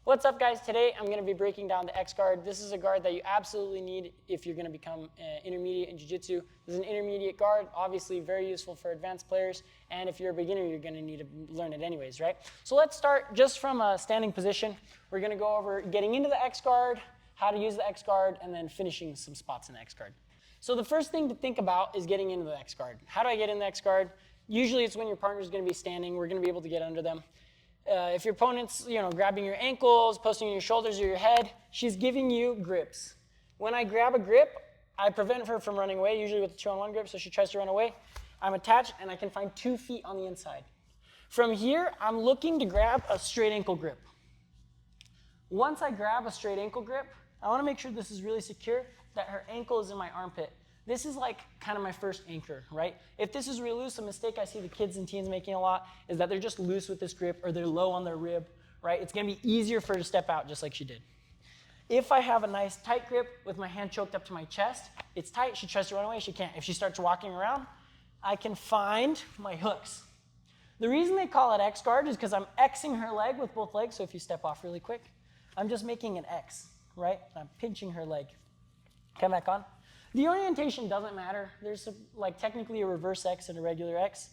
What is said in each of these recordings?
What's up, guys? Today I'm going to be breaking down the X guard. This is a guard that you absolutely need if you're going to become intermediate in jiu-jitsu. This is an intermediate guard, obviously very useful for advanced players, and if you're a beginner, you're going to need to learn it anyways, right? So let's start just from a standing position. We're going to go over getting into the X guard, how to use the X guard, and then finishing some spots in the X guard. So the first thing to think about is getting into the X guard. How do I get in the X guard? Usually it's when your partner's going to be standing. We're going to be able to get under them. If your opponent's, grabbing your ankles, posting your shoulders or your head, she's giving you grips. When I grab a grip, I prevent her from running away, usually with a 2-on-1 grip, so she tries to run away. I'm attached, and I can find 2 feet on the inside. From here, I'm looking to grab a straight ankle grip. Once I grab a straight ankle grip, I want to make sure this is really secure, that her ankle is in my armpit. This is like kind of my first anchor, right? If this is really loose, a mistake I see the kids and teens making a lot is that they're just loose with this grip or they're low on their rib, right? It's going to be easier for her to step out just like she did. If I have a nice tight grip with my hand choked up to my chest, it's tight, she tries to run away, she can't. If she starts walking around, I can find my hooks. The reason they call it X guard is because I'm Xing her leg with both legs, so if you step off really quick, I'm just making an X, right? I'm pinching her leg. Come back on. The orientation doesn't matter. There's technically a reverse X and a regular X.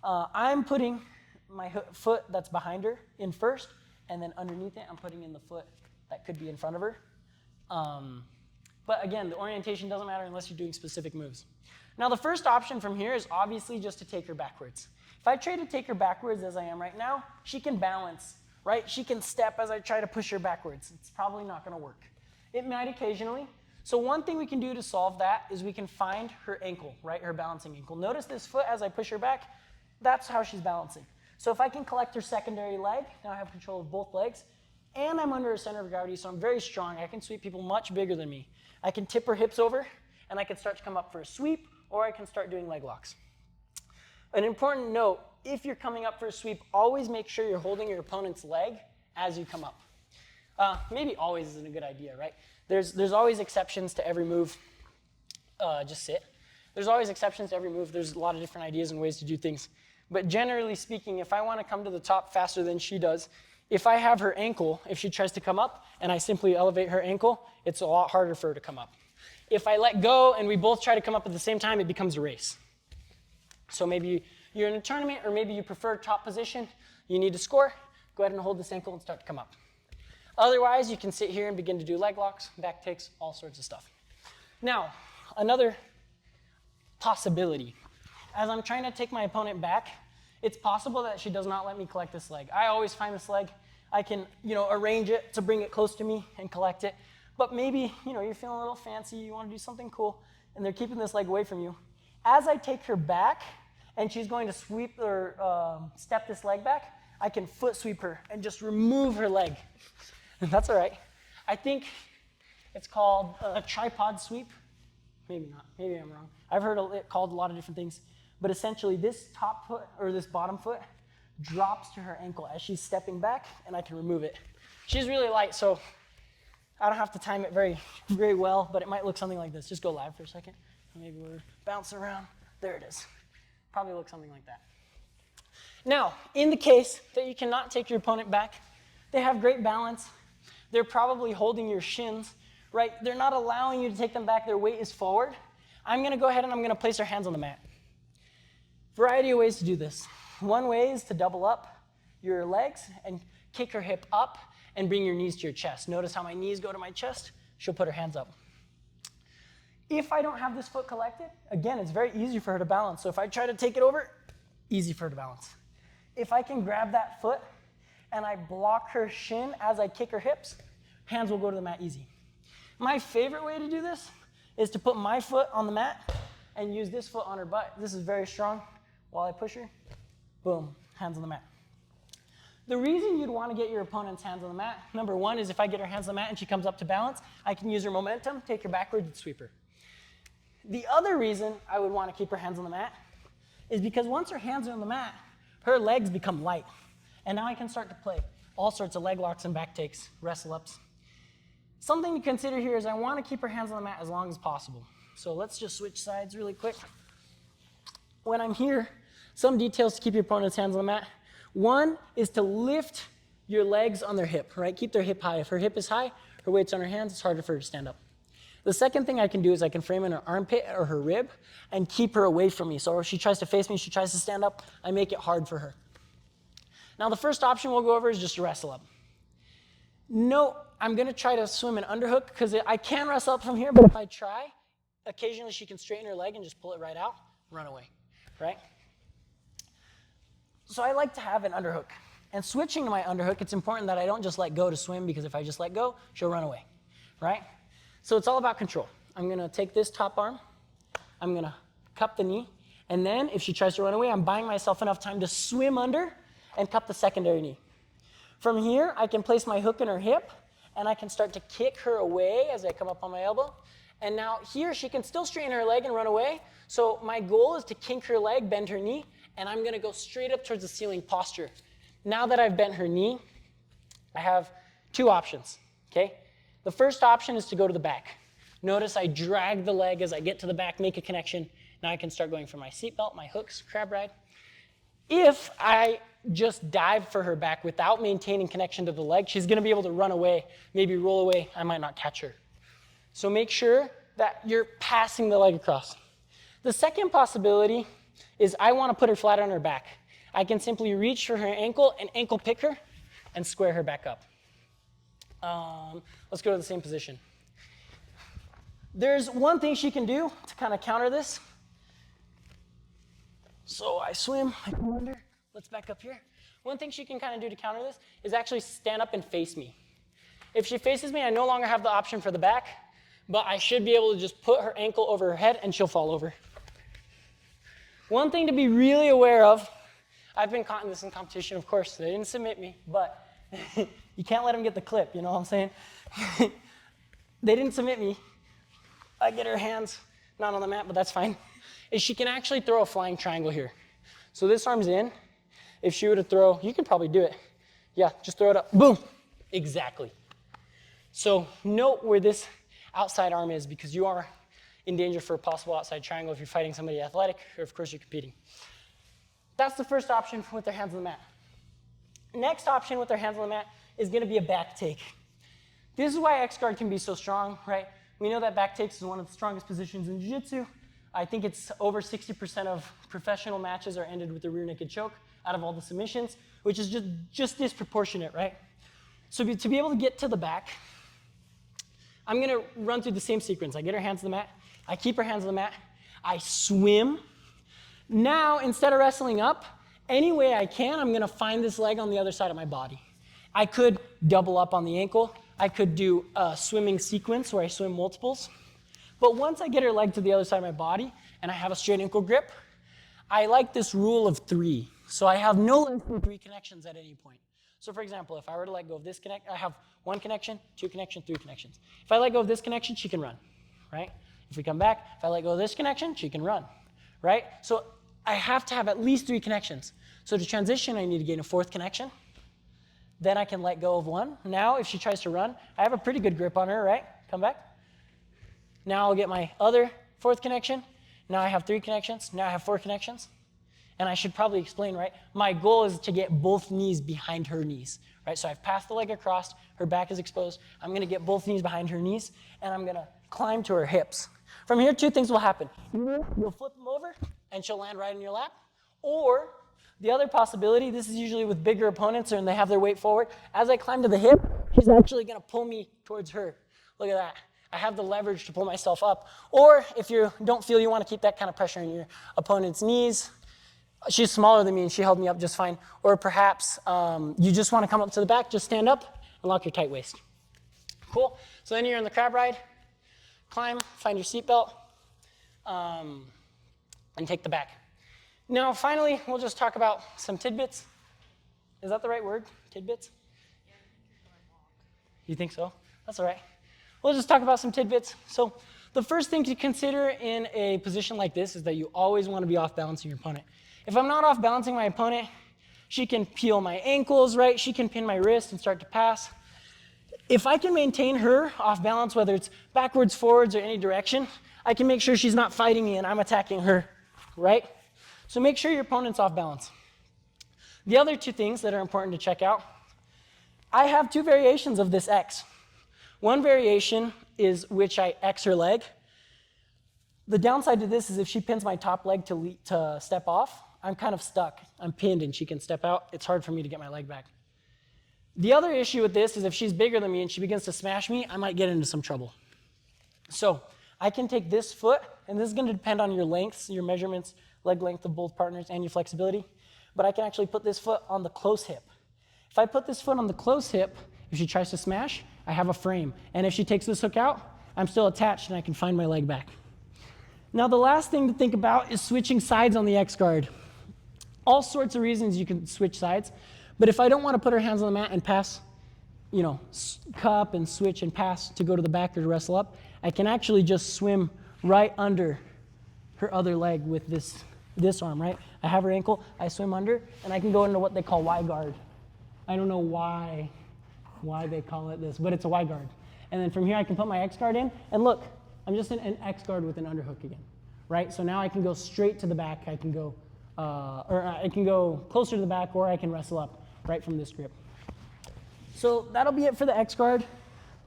I'm putting my foot that's behind her in first, and then underneath it, I'm putting in the foot that could be in front of her. But again, the orientation doesn't matter unless you're doing specific moves. Now, the first option from here is obviously just to take her backwards. If I try to take her backwards as I am right now, she can balance, right? She can step as I try to push her backwards. It's probably not going to work. It might occasionally. So one thing we can do to solve that is we can find her ankle, right, her balancing ankle. Notice this foot as I push her back, that's how she's balancing. So if I can collect her secondary leg, now I have control of both legs, and I'm under her center of gravity, so I'm very strong. I can sweep people much bigger than me. I can tip her hips over, and I can start to come up for a sweep, or I can start doing leg locks. An important note, if you're coming up for a sweep, always make sure you're holding your opponent's leg as you come up. Maybe always isn't a good idea, right? There's always exceptions to every move. Just sit. There's always exceptions to every move. There's a lot of different ideas and ways to do things. But generally speaking, if I want to come to the top faster than she does, if I have her ankle, if she tries to come up and I simply elevate her ankle, it's a lot harder for her to come up. If I let go and we both try to come up at the same time, it becomes a race. So maybe you're in a tournament or maybe you prefer top position, you need to score, go ahead and hold this ankle and start to come up. Otherwise, you can sit here and begin to do leg locks, back takes, all sorts of stuff. Now, another possibility. As I'm trying to take my opponent back, it's possible that she does not let me collect this leg. I always find this leg. I can, arrange it to bring it close to me and collect it. But maybe, you're feeling a little fancy, you want to do something cool, and they're keeping this leg away from you. As I take her back, and she's going to sweep or step this leg back, I can foot sweep her and just remove her leg. That's all right. I think it's called a tripod sweep. Maybe not. Maybe I'm wrong. I've heard it called a lot of different things. But essentially, this top foot or this bottom foot drops to her ankle as she's stepping back, and I can remove it. She's really light, so I don't have to time it very, very well, but it might look something like this. Just go live for a second. Maybe we're bouncing around. There it is. Probably look something like that. Now, in the case that you cannot take your opponent back, they have great balance. They're probably holding your shins, right? They're not allowing you to take them back. Their weight is forward. I'm going to go ahead and I'm going to place our hands on the mat. Variety of ways to do this. One way is to double up your legs and kick her hip up and bring your knees to your chest. Notice how my knees go to my chest. She'll put her hands up. If I don't have this foot collected, again, it's very easy for her to balance. So if I try to take it over, easy for her to balance. If I can grab that foot and I block her shin as I kick her hips, hands will go to the mat easy. My favorite way to do this is to put my foot on the mat and use this foot on her butt. This is very strong. While I push her, boom, hands on the mat. The reason you'd want to get your opponent's hands on the mat, number one, is if I get her hands on the mat and she comes up to balance, I can use her momentum, take her backwards, and sweep her. The other reason I would want to keep her hands on the mat is because once her hands are on the mat, her legs become light. And now I can start to play all sorts of leg locks and back takes, wrestle ups. Something to consider here is I want to keep her hands on the mat as long as possible. So let's just switch sides really quick. When I'm here, some details to keep your opponent's hands on the mat. One is to lift your legs on their hip, right? Keep their hip high. If her hip is high, her weight's on her hands, it's harder for her to stand up. The second thing I can do is I can frame in her armpit or her rib and keep her away from me. So if she tries to face me, she tries to stand up, I make it hard for her. Now the first option we'll go over is just to wrestle up. No, I'm gonna try to swim an underhook because I can wrestle up from here, but if I try, occasionally she can straighten her leg and just pull it right out, run away, right? So I like to have an underhook. And switching to my underhook, it's important that I don't just let go to swim, because if I just let go, she'll run away, right? So it's all about control. I'm gonna take this top arm, I'm gonna cup the knee, and then if she tries to run away, I'm buying myself enough time to swim under and cup the secondary knee. From here, I can place my hook in her hip, and I can start to kick her away as I come up on my elbow. And now here, she can still straighten her leg and run away. So my goal is to kink her leg, bend her knee, and I'm gonna go straight up towards the ceiling posture. Now that I've bent her knee, I have two options, okay? The first option is to go to the back. Notice I drag the leg as I get to the back, make a connection. Now I can start going for my seatbelt, my hooks, crab ride. If I just dive for her back without maintaining connection to the leg, she's gonna be able to run away, maybe roll away, I might not catch her. So make sure that you're passing the leg across. The second possibility is I wanna put her flat on her back. I can simply reach for her ankle and ankle pick her and square her back up. Let's go to the same position. There's one thing she can do to kind of counter this. So I swim, I come under, let's back up here. One thing she can kind of do to counter this is actually stand up and face me. If she faces me, I no longer have the option for the back, but I should be able to just put her ankle over her head and she'll fall over. One thing to be really aware of, I've been caught in this in competition, of course, they didn't submit me, but you can't let them get the clip, you know what I'm saying? They didn't submit me. I get her hands, not on the mat, but that's fine. Is she can actually throw a flying triangle here. So this arm's in. If she were to throw, you can probably do it. Yeah, just throw it up, boom, exactly. So note where this outside arm is, because you are in danger for a possible outside triangle if you're fighting somebody athletic, or of course you're competing. That's the first option with their hands on the mat. Next option with their hands on the mat is gonna be a back take. This is why X-guard can be so strong, right? We know that back takes is one of the strongest positions in jiu-jitsu. I think it's over 60% of professional matches are ended with a rear naked choke out of all the submissions, which is just disproportionate, right? So to be able to get to the back, I'm gonna run through the same sequence. I get her hands on the mat, I keep her hands on the mat, I swim. Now, instead of wrestling up, any way I can, I'm gonna find this leg on the other side of my body. I could double up on the ankle. I could do a swimming sequence where I swim multiples. But once I get her leg to the other side of my body and I have a straight ankle grip, I like this rule of 3. So I have no less than 3 connections at any point. So for example, if I were to let go of this I have 1 connection, 2 connections, 3 connections. If I let go of this connection, she can run, right? If we come back, if I let go of this connection, she can run, right? So I have to have at least 3 connections. So to transition, I need to gain a 4th connection. Then I can let go of 1. Now, if she tries to run, I have a pretty good grip on her, right? Come back. Now I'll get my other 4th connection. Now I have 3 connections. Now I have 4 connections. And I should probably explain, right? My goal is to get both knees behind her knees, right? So I've passed the leg across, her back is exposed. I'm gonna get both knees behind her knees, and I'm gonna climb to her hips. From here, 2 things will happen. You'll flip them over, and she'll land right in your lap. Or the other possibility, this is usually with bigger opponents and they have their weight forward. As I climb to the hip, she's actually gonna pull me towards her. Look at that. I have the leverage to pull myself up. Or if you don't feel you wanna keep that kind of pressure in your opponent's knees, she's smaller than me and she held me up just fine. Or perhaps you just wanna come up to the back, just stand up and lock your tight waist. Cool, so then you're in the crab ride, climb, find your seatbelt, and take the back. Now, finally, we'll just talk about some tidbits. Is that the right word, tidbits? You think so? That's all right. We'll just talk about some tidbits. So the first thing to consider in a position like this is that you always want to be off balancing your opponent. If I'm not off balancing my opponent, she can peel my ankles, right? She can pin my wrist and start to pass. If I can maintain her off balance, whether it's backwards, forwards, or any direction, I can make sure she's not fighting me and I'm attacking her, right? So make sure your opponent's off balance. The other 2 things that are important to check out I have two variations of this X. One variation is which I X her leg. The downside to this is if she pins my top leg to step off, I'm kind of stuck. I'm pinned and she can step out. It's hard for me to get my leg back. The other issue with this is if she's bigger than me and she begins to smash me, I might get into some trouble. So I can take this foot, and this is going to depend on your lengths, your measurements, leg length of both partners, and your flexibility. But I can actually put this foot on the close hip. If I put this foot on the close hip, if she tries to smash, I have a frame. And if she takes this hook out, I'm still attached and I can find my leg back. Now the last thing to think about is switching sides on the X guard. All sorts of reasons you can switch sides, but if I don't want to put her hands on the mat and pass, cup and switch and pass to go to the back or to wrestle up, I can actually just swim right under her other leg with this arm, right? I have her ankle, I swim under, and I can go into what they call Y guard. I don't know why they call it this, but it's a Y guard. And then from here I can put my X guard in, and look, I'm just in an X guard with an underhook again, right? So now I can go straight to the back, I can go closer to the back, or I can wrestle up right from this grip. So that'll be it for the X guard.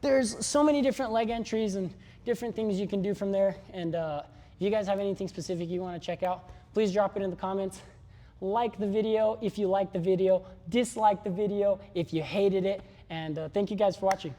There's so many different leg entries and different things you can do from there. And if you guys have anything specific you want to check out, please drop it in the comments. Like the video if you liked the video, dislike the video if you hated it, and thank you guys for watching.